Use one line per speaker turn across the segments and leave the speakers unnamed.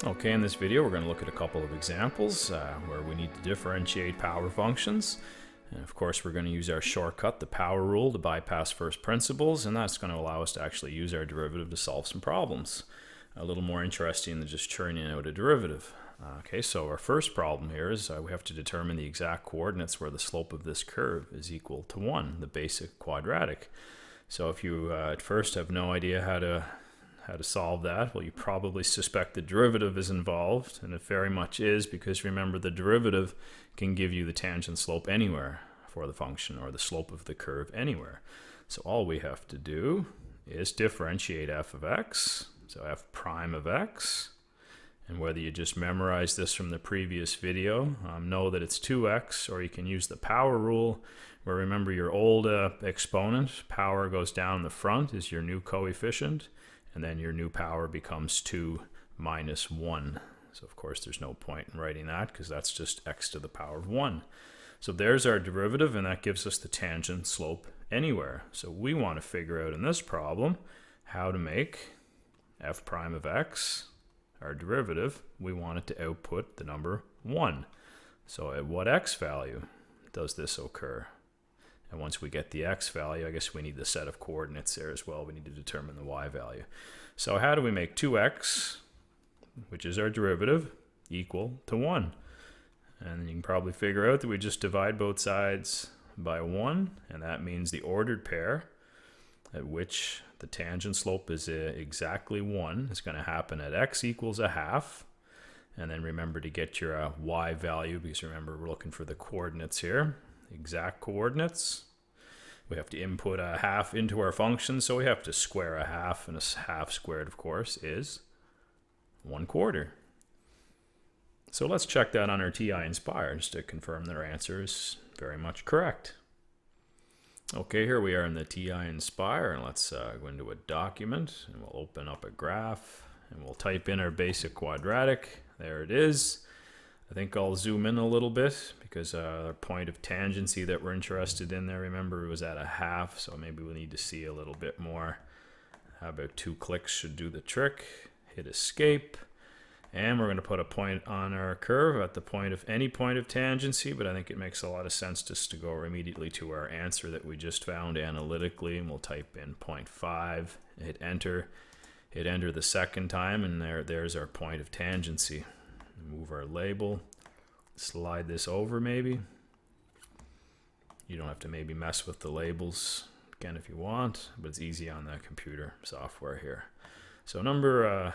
Okay, in this video we're going to look at a couple of examples where we need to differentiate power functions. And of course we're going to use our shortcut, the power rule, to bypass first principles, and that's going to allow us to actually use our derivative to solve some problems. A little more interesting than just churning out a derivative. Okay, so our first problem here is we have to determine the exact coordinates where the slope of this curve is equal to 1, the basic quadratic. So if you at first have no idea how to solve that, well, you probably suspect the derivative is involved, and it very much is, because remember, the derivative can give you the tangent slope anywhere for the function, or the slope of the curve anywhere. So all we have to do is differentiate f of x, so f prime of x, and whether you just memorize this from the previous video, know that it's 2x, or you can use the power rule, where remember your old exponent, power goes down the front, is your new coefficient, and then your new power becomes 2 minus 1. So of course there's no point in writing that, because that's just x to the power of 1. So there's our derivative, and that gives us the tangent slope anywhere. So we want to figure out in this problem how to make f prime of x, our derivative, we want it to output the number 1. So at what x value does this occur? And once we get the x value, I guess we need the set of coordinates there as well. We need to determine the y value. So how do we make 2x, which is our derivative, equal to 1? And you can probably figure out that we just divide both sides by 1, and that means the ordered pair at which the tangent slope is exactly 1 is going to happen at x equals a half. And then remember to get your y value, because remember we're looking for the coordinates here. Exact coordinates. We have to input a half into our function, so we have to square a half, and a half squared, of course, is 1/4. So let's check that on our TI Inspire just to confirm that our answer is very much correct. Okay, here we are in the TI Inspire, and let's go into a document, and we'll open up a graph, and we'll type in our basic quadratic. There it is. I think I'll zoom in a little bit, because our point of tangency that we're interested in there, remember, was at a half, so maybe we need to see a little bit more. How about 2 clicks should do the trick. Hit escape, and we're going to put a point on our curve at the point of any point of tangency, but I think it makes a lot of sense just to go immediately to our answer that we just found analytically, and we'll type in 0.5, hit enter the second time, and there's our point of tangency. Move our label, slide this over maybe. You don't have to maybe mess with the labels again if you want, but it's easy on the computer software here. So number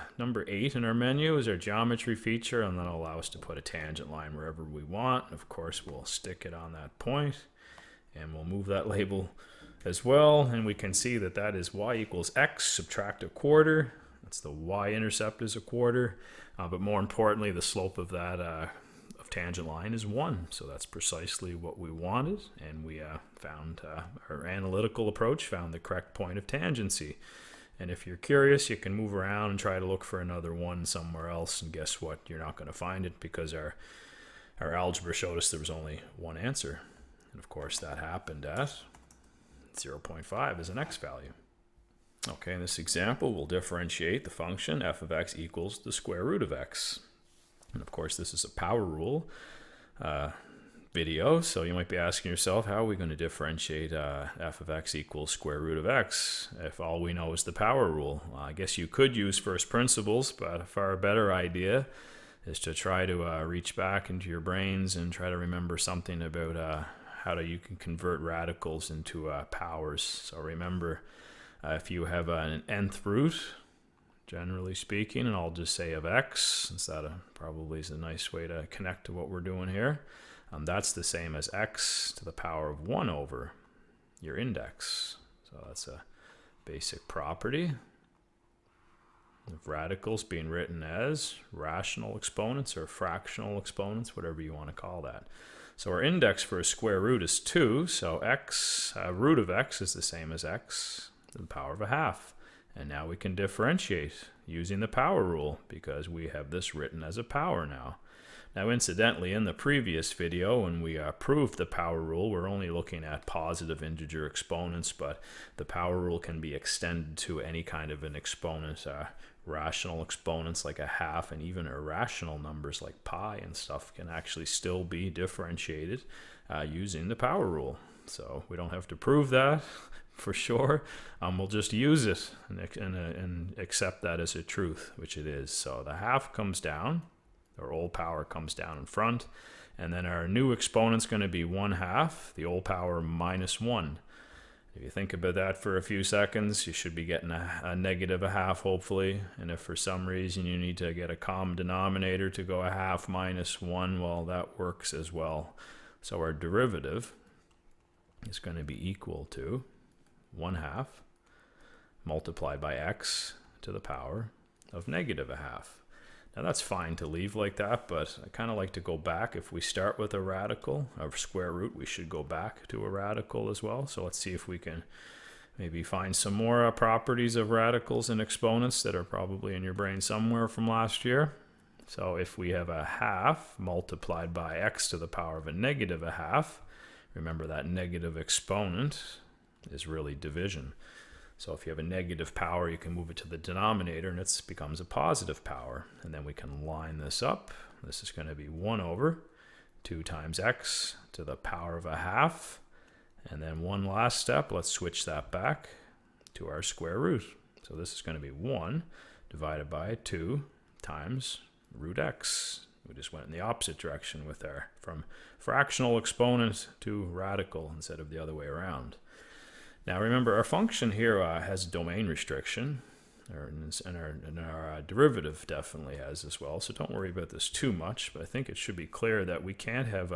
8 in our menu is our geometry feature, and that'll allow us to put a tangent line wherever we want. Of course, we'll stick it on that point, and we'll move that label as well, and we can see that that is y equals x, subtract a quarter. That's the y-intercept is a quarter, but more importantly, the slope of that of tangent line is 1. So that's precisely what we wanted, and we found our analytical approach found the correct point of tangency. And if you're curious, you can move around and try to look for another 1 somewhere else, and guess what? You're not going to find it, because our algebra showed us there was only one answer. And of course, that happened at 0.5 as an x value. Okay, in this example, we'll differentiate the function f of x equals the square root of x. And of course, this is a power rule video, so you might be asking yourself, how are we going to differentiate f of x equals square root of x if all we know is the power rule? I guess you could use first principles, but a far better idea is to try to reach back into your brains and try to remember something about how you can convert radicals into powers. So remember, if you have an nth root, generally speaking, and I'll just say of x, since that probably is a nice way to connect to what we're doing here, that's the same as x to the power of 1 over your index. So that's a basic property of radicals being written as rational exponents or fractional exponents, whatever you want to call that. So our index for a square root is 2, so x, root of x is the same as x to the power of a half. And now we can differentiate using the power rule, because we have this written as a power now. Now incidentally, in the previous video when we proved the power rule, we're only looking at positive integer exponents, but the power rule can be extended to any kind of an exponent rational exponents like a half and even irrational numbers like pi and stuff can actually still be differentiated using the power rule. So we don't have to prove that for sure. We'll just use it and accept that as a truth, which it is. So the half comes down, our old power comes down in front, and then our new exponent's going to be 1/2, the old power minus 1. If you think about that for a few seconds, you should be getting a negative 1/2, hopefully. And if for some reason you need to get a common denominator to go 1/2 minus 1, well, that works as well. So our derivative is going to be equal to 1/2 multiplied by x to the power of negative 1/2. Now that's fine to leave like that, but I kind of like to go back. If we start with a radical, a square root, we should go back to a radical as well. So let's see if we can maybe find some more properties of radicals and exponents that are probably in your brain somewhere from last year. So if we have 1/2 multiplied by x to the power of a negative 1/2, remember that negative exponent is really division. So if you have a negative power, you can move it to the denominator and it becomes a positive power. And then we can line this up. This is going to be 1 over 2 times x to the power of 1/2. And then one last step, let's switch that back to our square root. So this is going to be 1 divided by 2 times root x. We just went in the opposite direction with our from fractional exponent to radical instead of the other way around. Now remember, our function here has domain restriction, and our derivative definitely has as well, so don't worry about this too much, but I think it should be clear that we can't have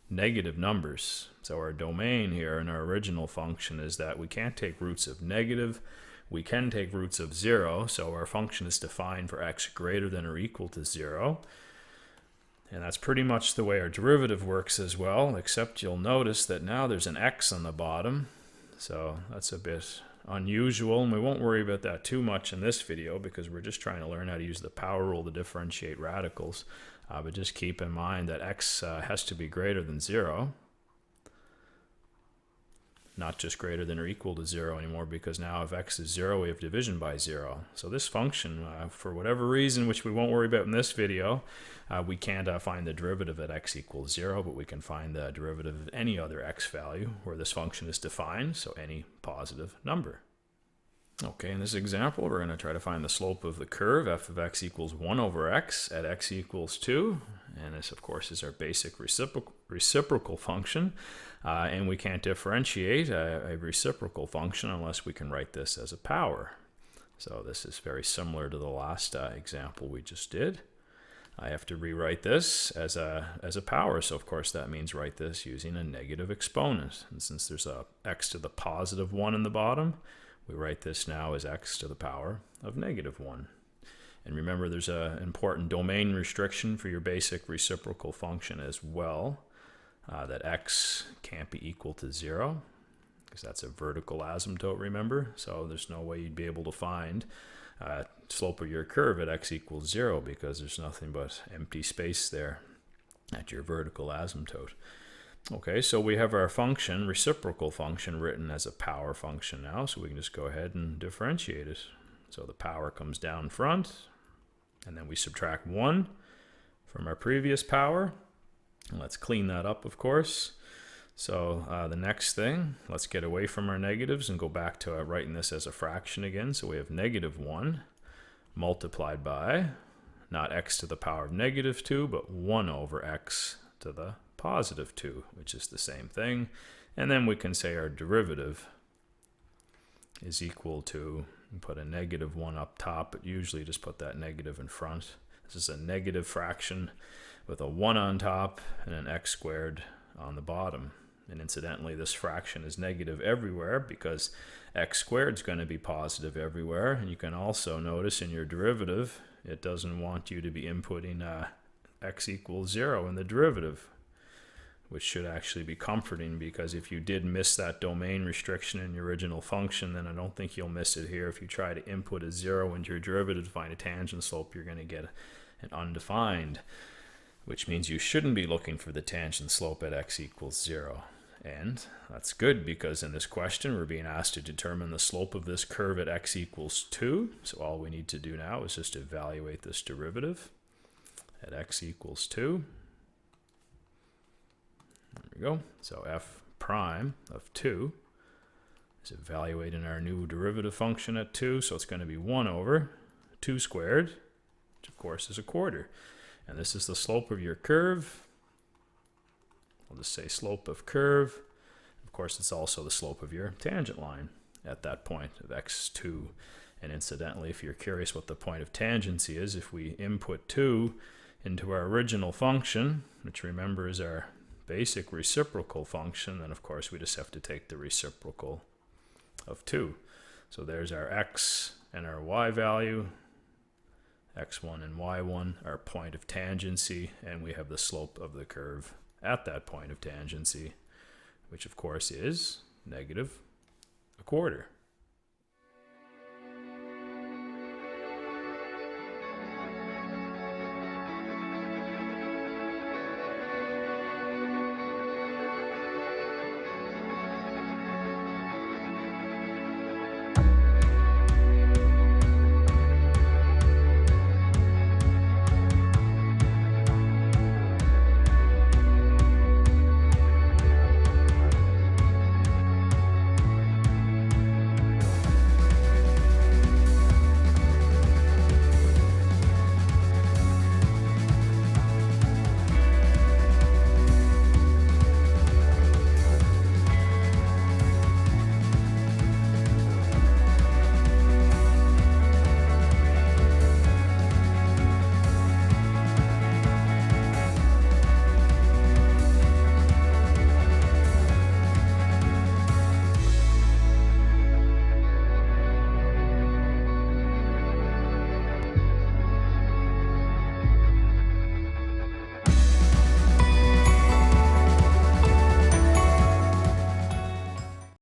negative numbers. So our domain here in our original function is that we can't take roots of negative, we can take roots of 0, so our function is defined for x greater than or equal to 0. And that's pretty much the way our derivative works as well, except you'll notice that now there's an x on the bottom. So that's a bit unusual, and we won't worry about that too much in this video because we're just trying to learn how to use the power rule to differentiate radicals. But just keep in mind that x has to be greater than 0, not just greater than or equal to 0 anymore, because now if x is 0, we have division by 0. So this function, for whatever reason, which we won't worry about in this video, we can't find the derivative at x equals 0, but we can find the derivative of any other x value where this function is defined, so any positive number. Okay, in this example, we're going to try to find the slope of the curve f of x equals 1 over x at x equals 2. And this, of course, is our basic reciprocal function. And we can't differentiate a reciprocal function unless we can write this as a power. So this is very similar to the last example we just did. I have to rewrite this as a power. So, of course, that means write this using a negative exponent. And since there's a x to the positive 1 in the bottom, we write this now as x to the power of negative 1. And remember, there's an important domain restriction for your basic reciprocal function as well, that x can't be equal to 0, because that's a vertical asymptote, remember? So there's no way you'd be able to find slope of your curve at x equals 0, because there's nothing but empty space there at your vertical asymptote. Okay, so we have our function, reciprocal function, written as a power function now, so we can just go ahead and differentiate it. So the power comes down front, and then we subtract 1 from our previous power. And let's clean that up, of course. So the next thing, let's get away from our negatives and go back to writing this as a fraction again. So we have negative 1 multiplied by, not x to the power of negative 2, but 1 over x to the positive 2, which is the same thing. And then we can say our derivative is equal to, put a negative 1 up top, but usually just put that negative in front. This is a negative fraction with a 1 on top and an x squared on the bottom. And incidentally, this fraction is negative everywhere because x squared is going to be positive everywhere. And you can also notice in your derivative, it doesn't want you to be inputting x equals 0 in the derivative, which should actually be comforting, because if you did miss that domain restriction in your original function, then I don't think you'll miss it here. If you try to input a 0 into your derivative to find a tangent slope, you're going to get an undefined, which means you shouldn't be looking for the tangent slope at x equals 0. And that's good because in this question we're being asked to determine the slope of this curve at x equals 2. So all we need to do now is just evaluate this derivative at x equals 2. There we go. So f prime of 2 is evaluating our new derivative function at 2. So it's going to be 1 over 2 squared, which of course is a quarter. And this is the slope of your curve. I'll just say slope of curve. Of course, it's also the slope of your tangent line at that point of x2. And incidentally, if you're curious what the point of tangency is, if we input 2 into our original function, which remember is our basic reciprocal function, then of course we just have to take the reciprocal of 2. So there's our x and our y value. x1 and y1 are point of tangency, and we have the slope of the curve at that point of tangency, which of course is -1/4.